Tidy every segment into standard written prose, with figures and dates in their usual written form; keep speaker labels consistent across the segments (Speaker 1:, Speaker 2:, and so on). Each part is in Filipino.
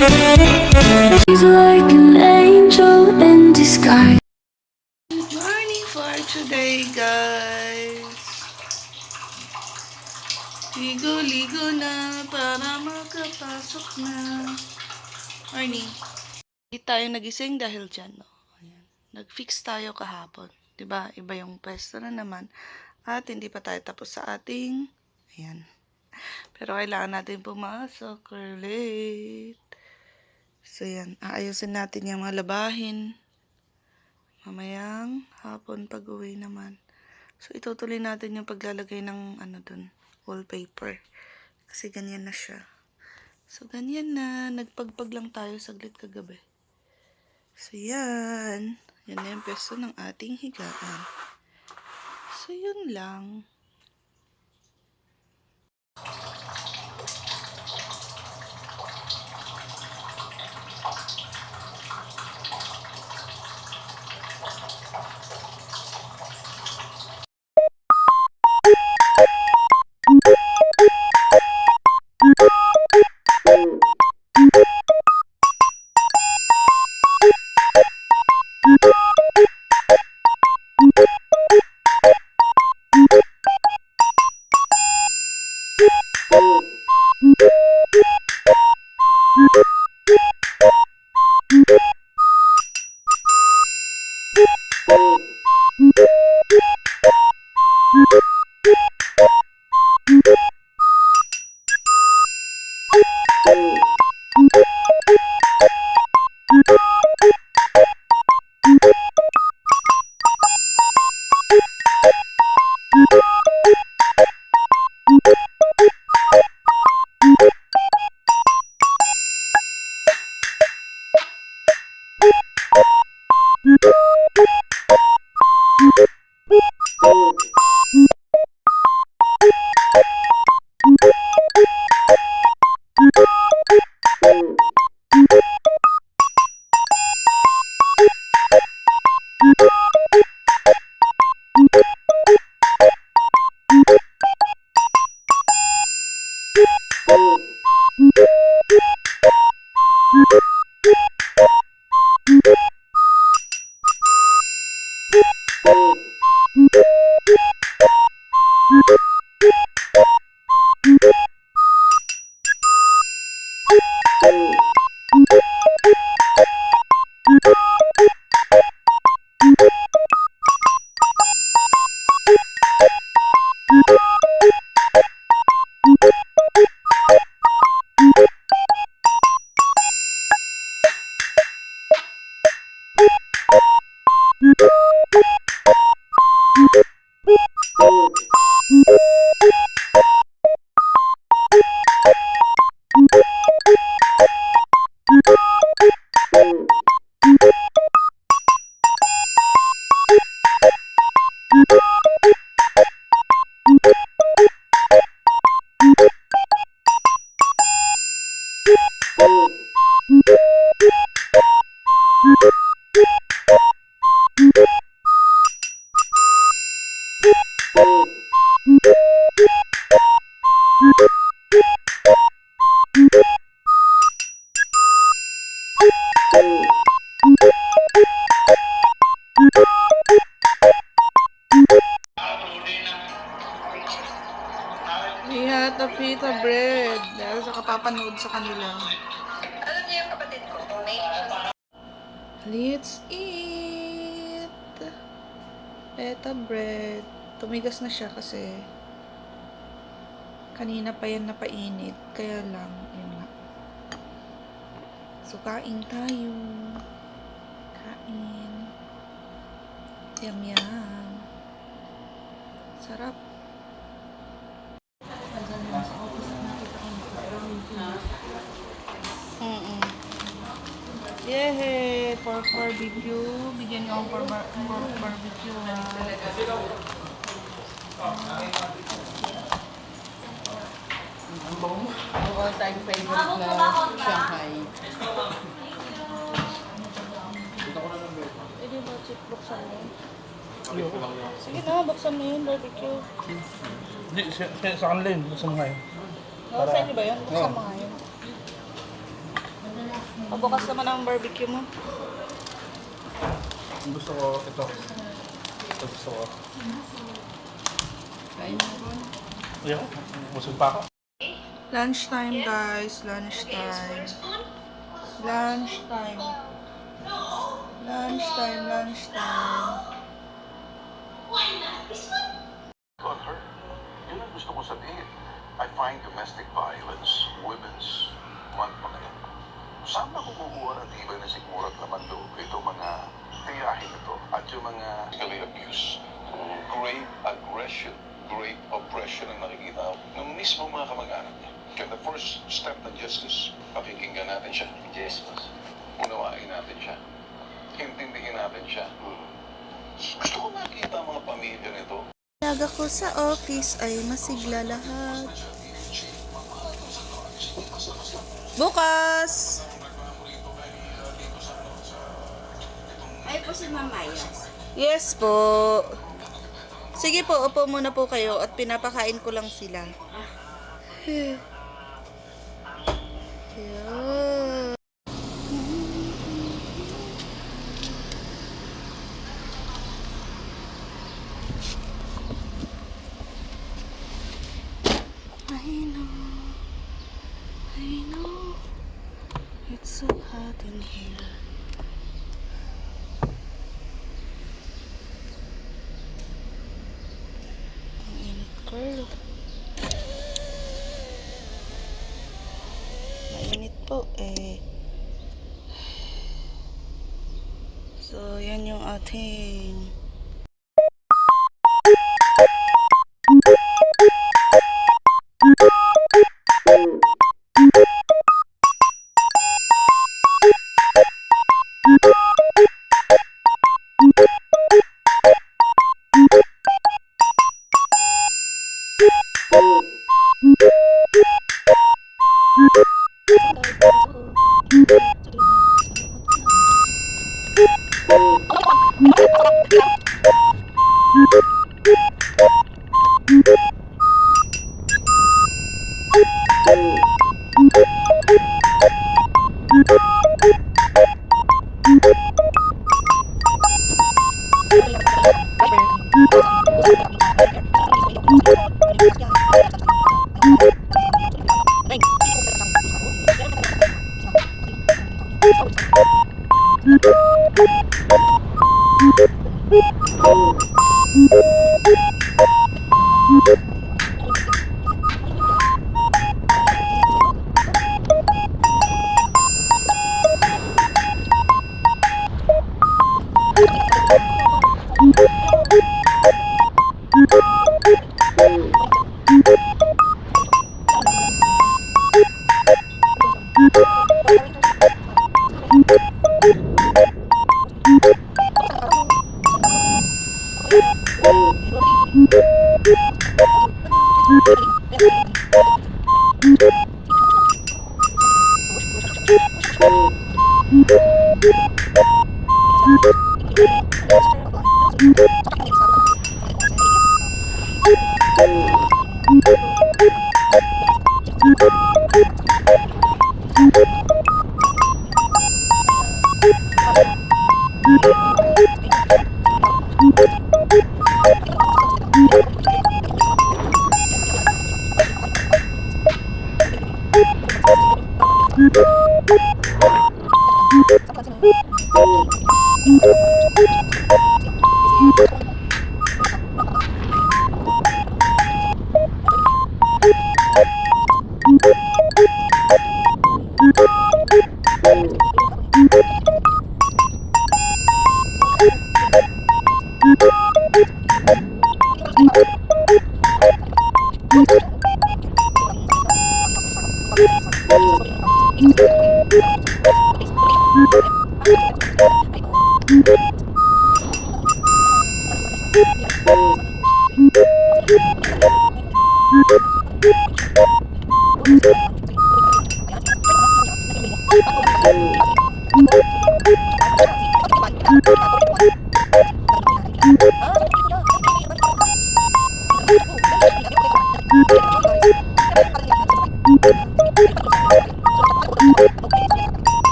Speaker 1: She's like an angel in disguise.
Speaker 2: Good morning for today, guys. Ligo-ligo na para makapasok na. Morning. Hindi tayo nagising dahil dyan, no? Ayan. Nag-fix tayo kahapon. Diba? Iba yung pwesto na naman. At hindi pa tayo tapos sa ating... Ayan. Pero kailangan natin pumasok. We're late. So, yan. Aayusin natin yung mga labahin. Mamayang hapon pag-uwi naman. So, itutuloy natin yung paglalagay ng dun, wallpaper. Kasi ganyan na siya. So, ganyan na. Nagpagpag lang tayo saglit kagabi. So, yan. Yan na yung peso ng ating higaan. So, yun lang. We had the pita bread. Dahil sa kapapanood sa kanila.
Speaker 3: Alam niyo yung kapatid ko, kung may...
Speaker 2: Let's eat! Pita bread. Tumigas na siya kasi kanina pa yan napainit. Kaya lang, yun nga. So, kain tayo. Kain. Yum, yum. Sarap. Yehey! Pork barbecue. Bigyan niyo akong pork barbecue, ha.
Speaker 4: All time favorite na Shanghai.
Speaker 2: Pwede ba chip buksan mo? Sige na, buksan mo yun, barbecue.
Speaker 5: Hindi, sa kanila yun. Buksan mo nga yun.
Speaker 2: Sa inyo ba yun? Buksan mo nga yun. bukas naman ang barbecue mo.
Speaker 5: Gusto ko ito. Ito gusto ko.
Speaker 4: Kain mo ba?
Speaker 5: Ayun, busog pa ako.
Speaker 2: Lunchtime, guys. Lunchtime. Lunchtime. Lunchtime, lunchtime.
Speaker 6: On her. Yun ang gusto ko sabihin. I find domestic violence, women's month pa ngayon. Saan ba kukuha ng tibay na sigmurat naman doon? Ito mga tiyahin ito at yung mga physically abuse, grave aggression, grave oppression ang nakikita ng mismo mga kamag-anak niya. Kaya the first step ng justice, pakikinggan natin siya. Yes, boss. Unawain natin siya. Intindihin natin siya. Gusto ko makita ang mga pamilya nito.
Speaker 2: Naga ko sa office ay masigla lahat. Bukas!
Speaker 7: Ay po si Mamayas.
Speaker 2: Yes po. Sige po, upo muna po kayo at pinapakain ko lang sila. Yan. I know, it's so hot in here. Ang init, girl. Mainit po eh. So, yan yung ating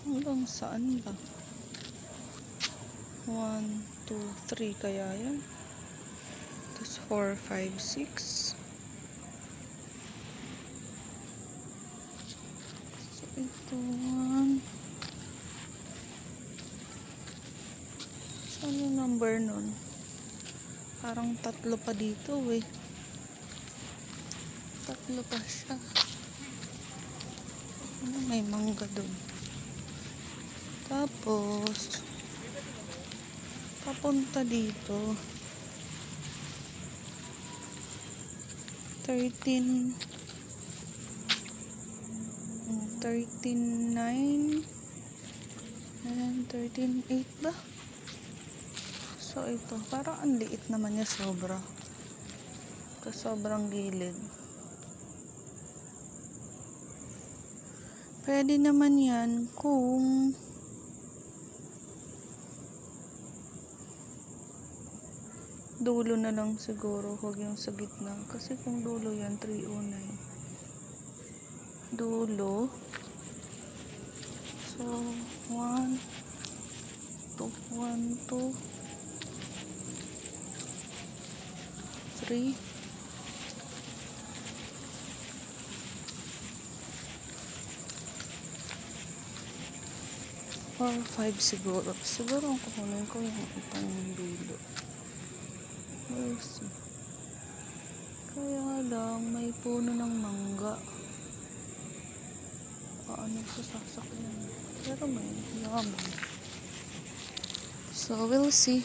Speaker 2: hanggang saan ba? 1, 2, 3 kaya yan. Tapos 4, 5, 6. So ito 1. Saan yung number nun? Parang 3 pa dito eh. 3 pa siya. Ano, may mangga dun. Tapos papunta dito 13 13.9 and 13.8 ba? So ito, parang ang liit naman niya sobra. Ito sobrang gilid. Pwede naman yan kung dulo na lang siguro, huwag yung sa gitna. Kasi kung dulo yan, 309. Dulo. So, 1, 2, 1, 2, 3. 4, 5 siguro. Siguro ang kukunin ko yung itong dulo. We'll see. Kaya lang, may puno ng mangga. Paano sasaksak yan? Pero may yaman. So, we'll see.